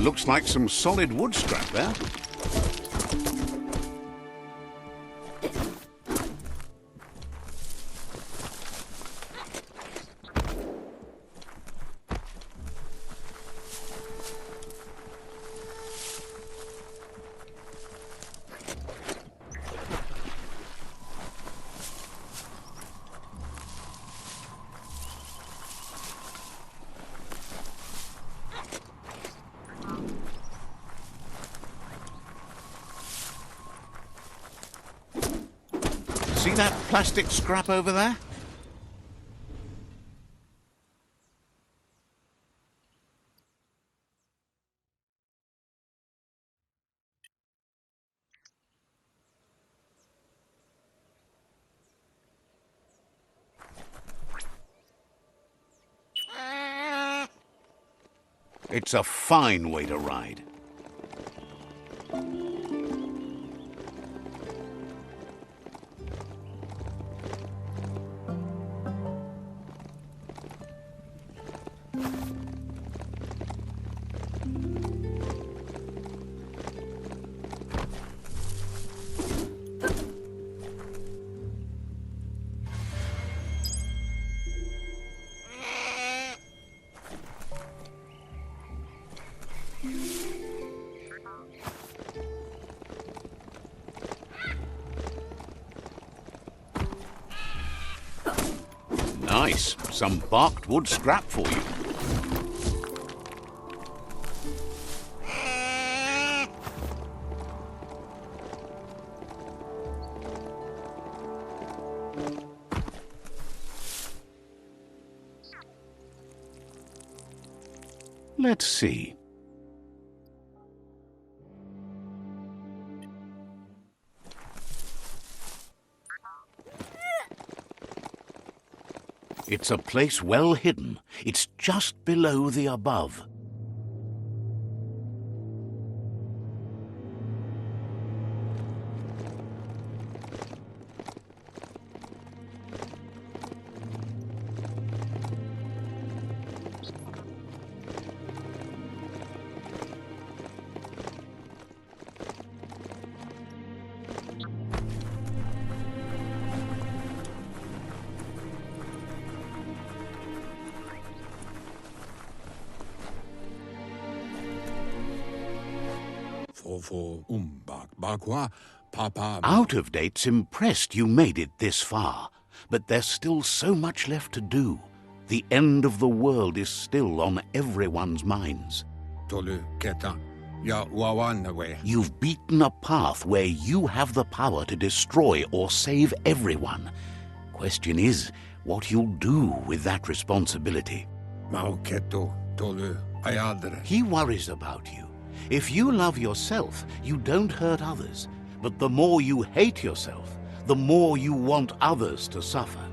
Looks like some solid wood scrap there. See that plastic scrap over there? It's a fine way to ride. Nice. Some barked wood scrap for you. Let's see. It's a place well hidden. It's just below the above. Out of Date's impressed you made it this far, but there's still so much left to do. The end of the world is still on everyone's minds. You've beaten a path where you have the power to destroy or save everyone. Question is, what you'll do with that responsibility. He worries about you. If you love yourself, you don't hurt others. But the more you hate yourself, the more you want others to suffer.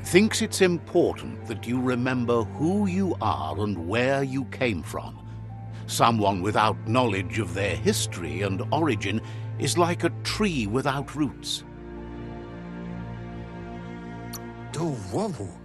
Thinks it's important that you remember who you are and where you came from. Someone without knowledge of their history and origin is like a tree without roots.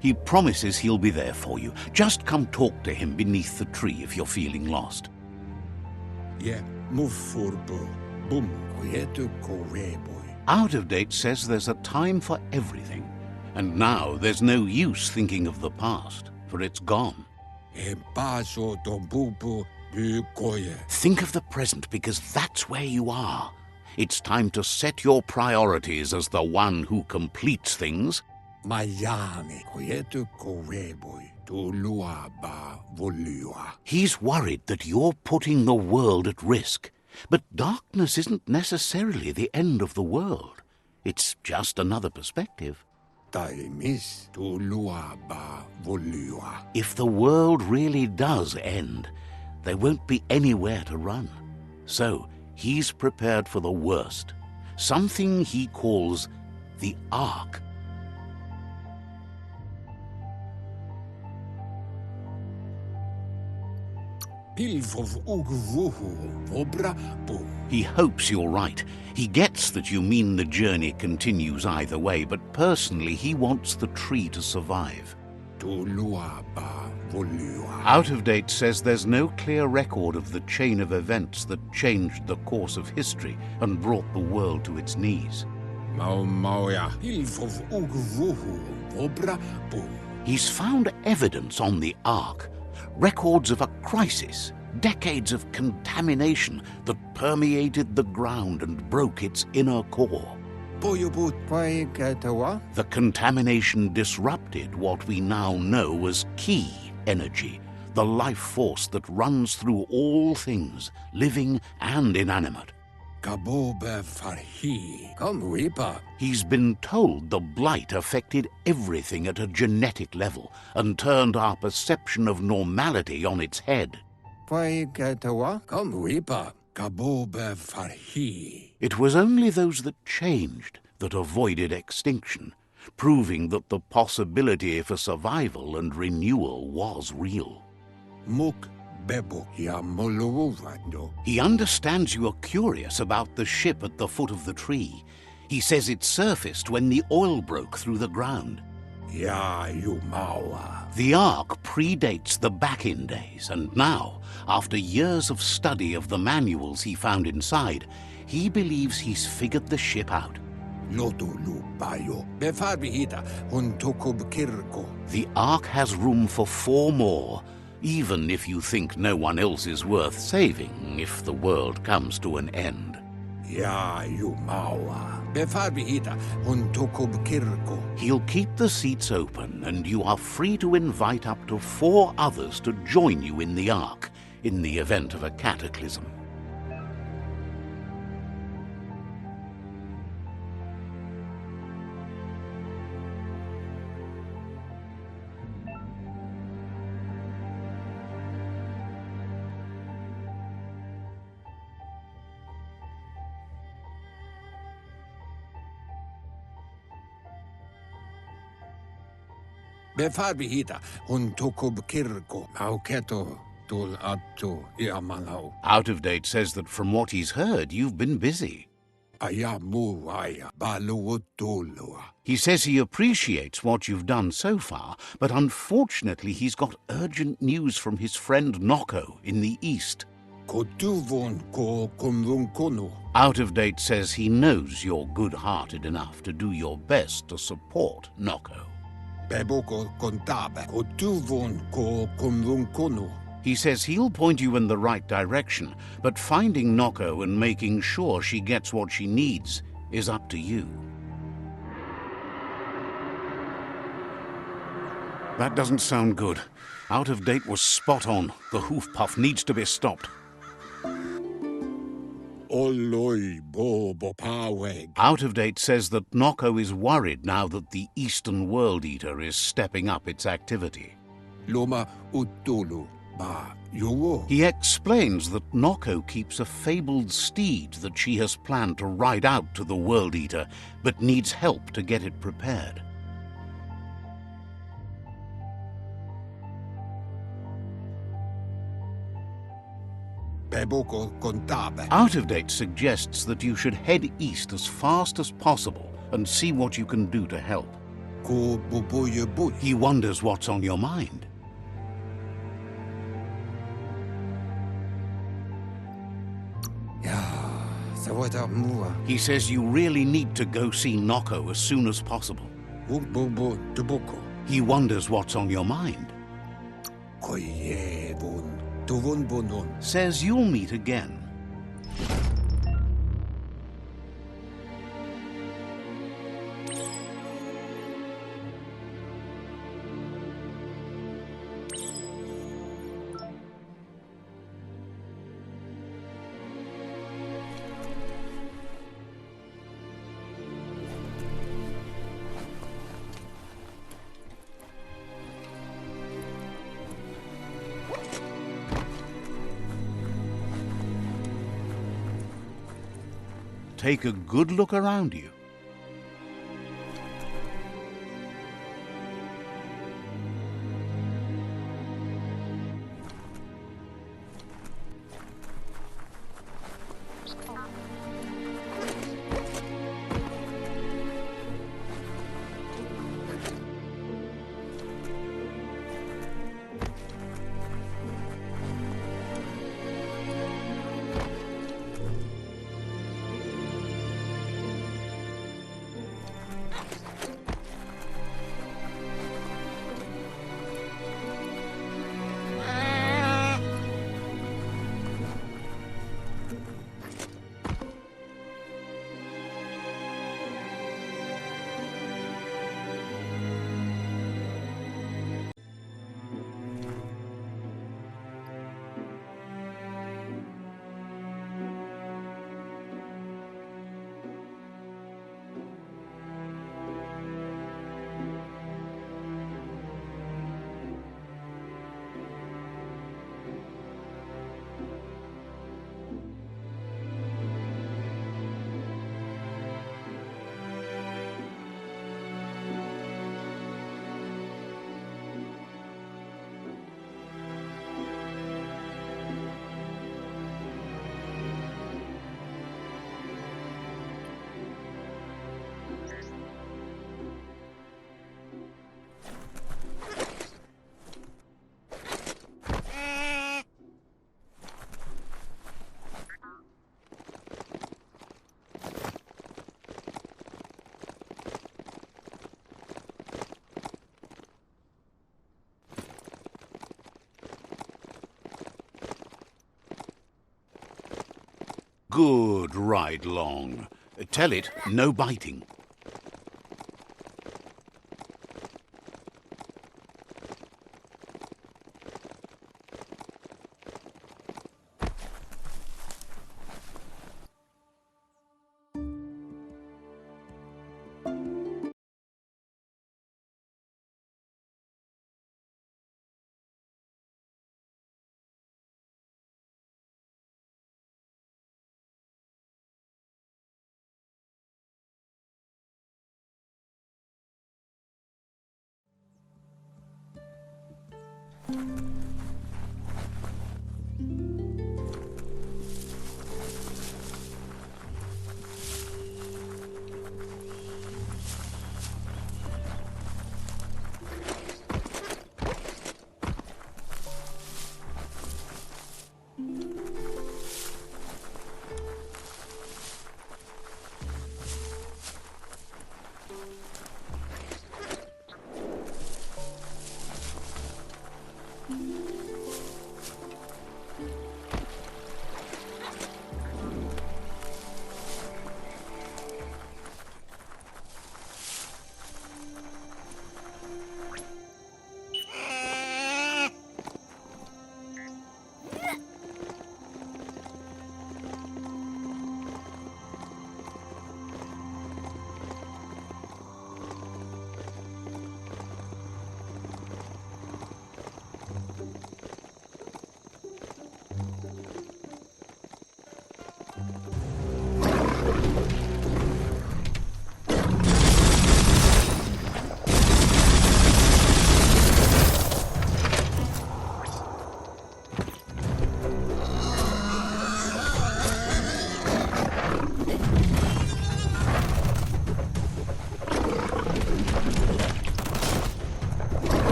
He promises he'll be there for you. Just come talk to him beneath the tree if you're feeling lost. Out of Date says there's a time for everything. And now there's no use thinking of the past, for it's gone. Think of the present, because that's where you are. It's time to set your priorities as the one who completes things. He's worried that you're putting the world at risk. But darkness isn't necessarily the end of the world. It's just another perspective. If the world really does end, there won't be anywhere to run. So he's prepared for the worst, something he calls the Ark. He hopes you're right. He gets that you mean the journey continues either way, but personally he wants the tree to survive. Out of Date says there's no clear record of the chain of events that changed the course of history and brought the world to its knees. He's found evidence on the Ark, records of a crisis, decades of contamination that permeated the ground and broke its inner core. The contamination disrupted what we now know as Ki energy, the life force that runs through all things, living and inanimate. He's been told the blight affected everything at a genetic level and turned our perception of normality on its head. It was only those that changed that avoided extinction, proving that the possibility for survival and renewal was real. He understands you are curious about the ship at the foot of the tree. He says it surfaced when the oil broke through the ground. The Ark predates the back-in days, and now, after years of study of the manuals he found inside, he believes he's figured the ship out. The Ark has room for 4 more, even if you think no one else is worth saving if the world comes to an end. He'll keep the seats open, and you are free to invite up to 4 others to join you in the Ark in the event of a cataclysm. Out of Date says that from what he's heard, you've been busy. He says he appreciates what you've done so far, but unfortunately he's got urgent news from his friend Noko in the east. Out of Date says he knows you're good-hearted enough to do your best to support Noko. He says he'll point you in the right direction, but finding Noko and making sure she gets what she needs is up to you. That doesn't sound good. Out of Date was spot on. The hoof puff needs to be stopped. Out of Date says that Noko is worried now that the Eastern World Eater is stepping up its activity. He explains that Noko keeps a fabled steed that she has planned to ride out to the World Eater, but needs help to get it prepared. Out of Date suggests that you should head east as fast as possible and see what you can do to help. He wonders what's on your mind. He says you really need to go see Noko as soon as possible. He wonders what's on your mind. Says you'll meet again. Take a good look around you. Good ride long. Tell it, no biting.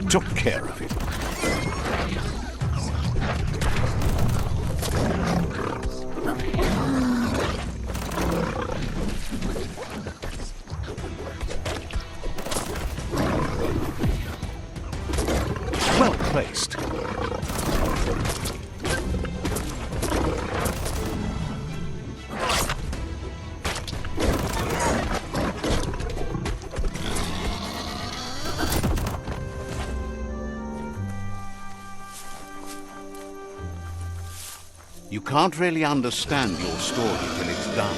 Took care of it. Well placed. You can't really understand your story till it's done.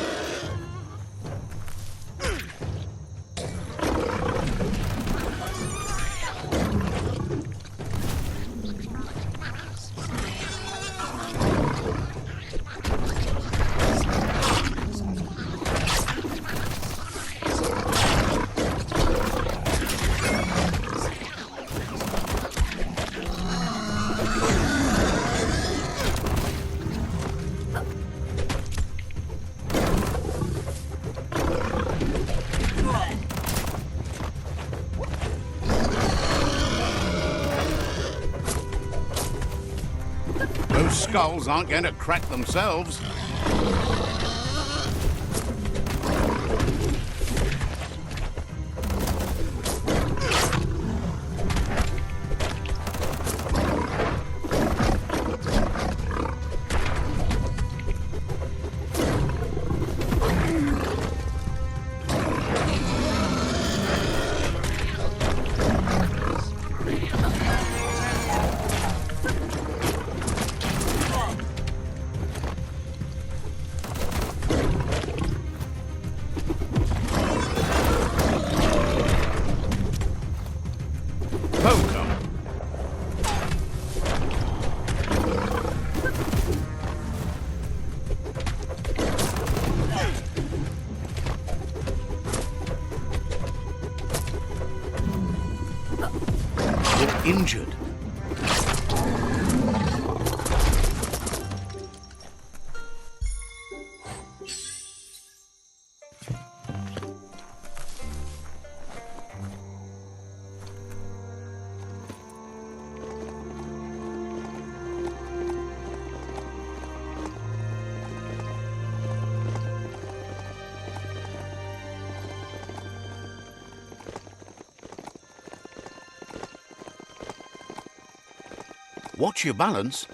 Those skulls aren't going to crack themselves. Watch your balance.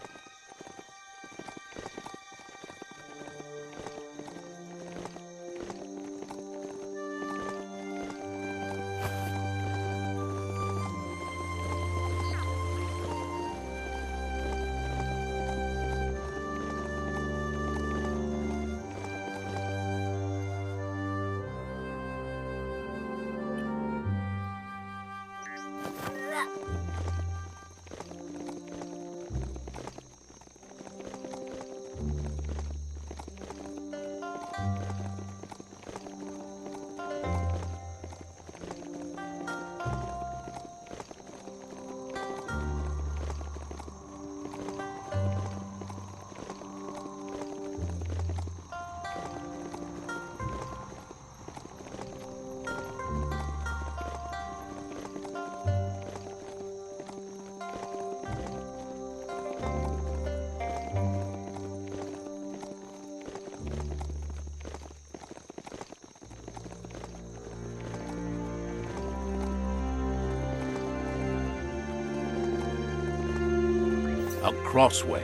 A crossway.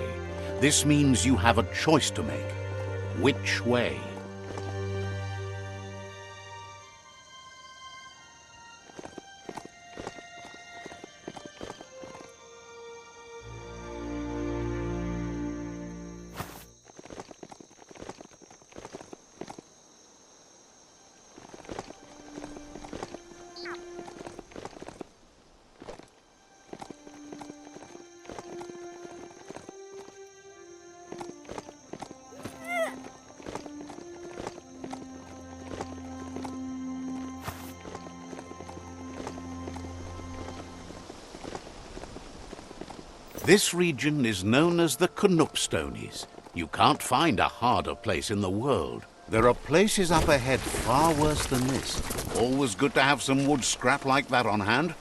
This means you have a choice to make. Which way? This region is known as the Knoopstonies. You can't find a harder place in the world. There are places up ahead far worse than this. Always good to have some wood scrap like that on hand.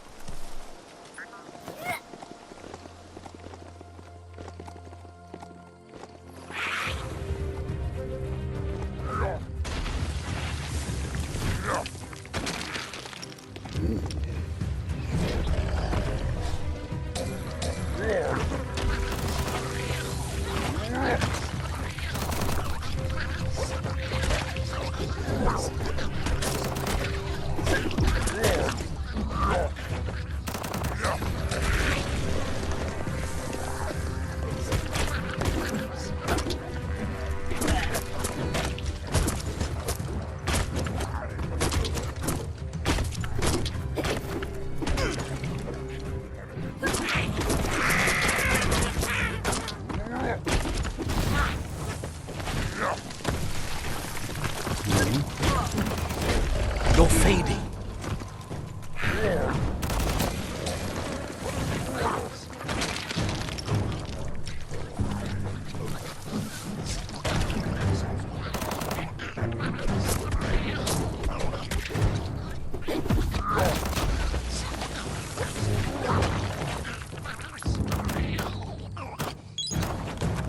You're fading.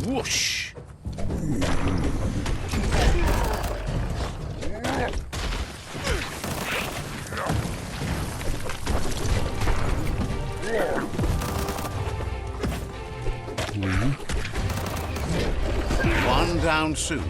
Whoosh! One down soon.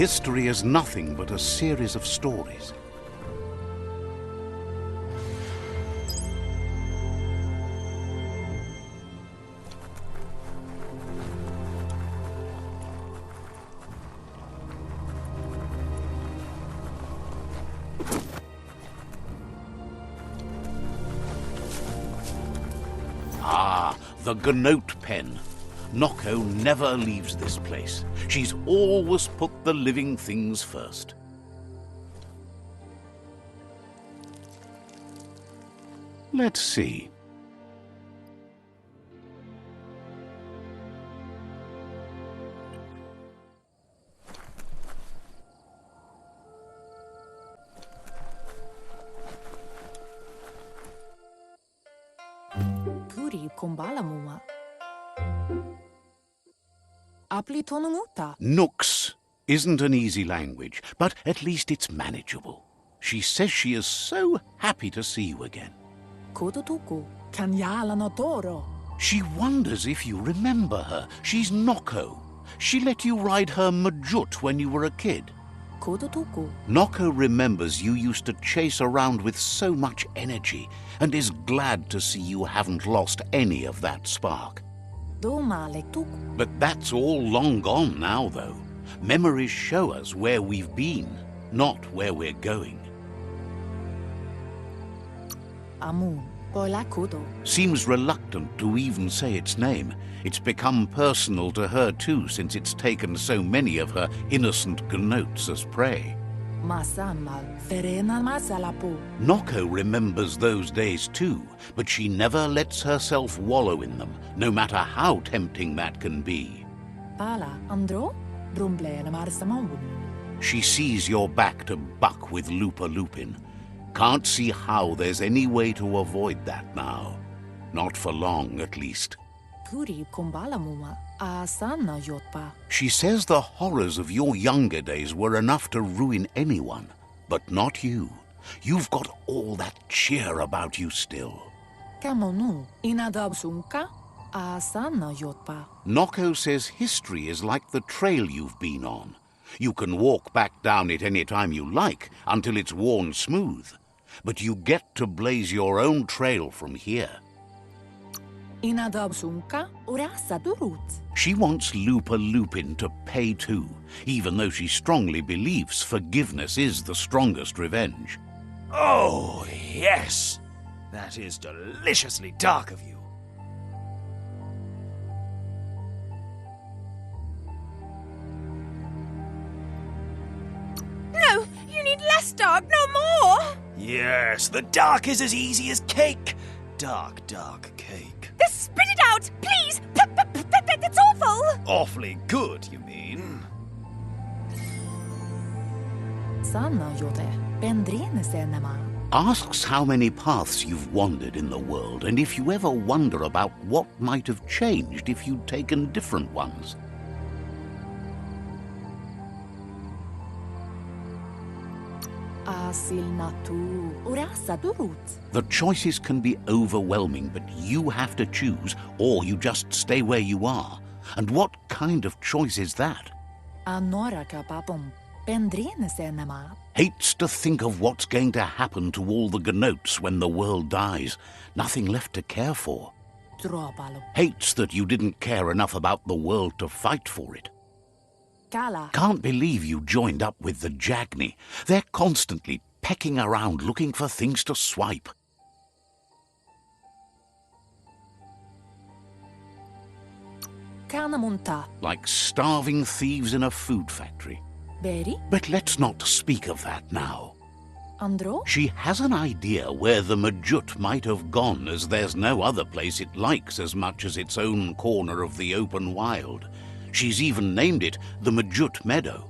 history is nothing but a series of stories. Ah, the gnoat pen. Noko never leaves this place. She's always put the living things first. Let's see. Puri kumbalamuma. Aplitonumuta. Nooks isn't an easy language, but at least it's manageable. She says she is so happy to see you again. Kodotuku. Kanyala no toro. She wonders if you remember her. She's Noko. She let you ride her Majut when you were a kid. Kodotuku. Noko remembers you used to chase around with so much energy and is glad to see you haven't lost any of that spark. Domalektuku. But that's all long gone now, though. Memories show us where we've been, not where we're going. Amun. Boilakudo. Seems reluctant to even say its name. It's become personal to her too, since it's taken so many of her innocent gnoats as prey. Masamal. Verena masalapu. Noko remembers those days too, but she never lets herself wallow in them, no matter how tempting that can be. Pala. Andro. Drumble na marsamambun. She sees you're back to buck with Lupa Lupin. Can't see how there's any way to avoid that now. Not for long, at least. Puri kumbalamuma. Asana yotpa. She says the horrors of your younger days were enough to ruin anyone, but not you. You've got all that cheer about you still. Kamonu. Inadabsunka. Asana yotpa. Noko says history is like the trail you've been on. You can walk back down it any time you like, until it's worn smooth. But you get to blaze your own trail from here. Inadabsunka. Urasa durut. She wants Lupa Lupin to pay too, even though she strongly believes forgiveness is the strongest revenge. Oh, yes! That is deliciously dark of you. No, you need less dark, no more! Yes, the dark is as easy as cake. Dark, dark cake. Just spit it out, please! That's awful! Awfully good, you mean? Sana yote. Pendrine senema. Asks how many paths you've wandered in the world, and if you ever wonder about what might have changed if you'd taken different ones. Asilnatu. Urasa durut. The choices can be overwhelming, but you have to choose, or you just stay where you are. And what kind of choice is that? Anora kapapum. Pendrine senema. Hates to think of what's going to happen to all the gnoats when the world dies. Nothing left to care for. Dropalu. Hates that you didn't care enough about the world to fight for it. Kala. Can't believe you joined up with the Jagni. They're constantly pecking around looking for things to swipe. Kanamunta. Like starving thieves in a food factory. Beri. But let's not speak of that now. Andro. She has an idea where the Majut might have gone, as there's no other place it likes as much as its own corner of the open wild. She's even named it the Majut Meadow.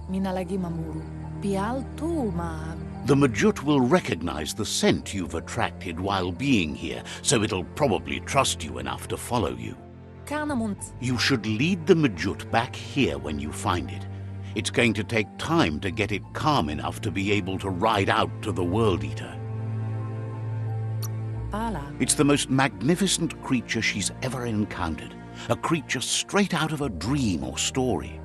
Minalagi mamuru. Pial tu ma. The Majut will recognize the scent you've attracted while being here, so it'll probably trust you enough to follow you. Kanamunt. You should lead the Majut back here when you find it. It's going to take time to get it calm enough to be able to ride out to the World Eater. Pala. It's the most magnificent creature she's ever encountered. A creature straight out of a dream or story.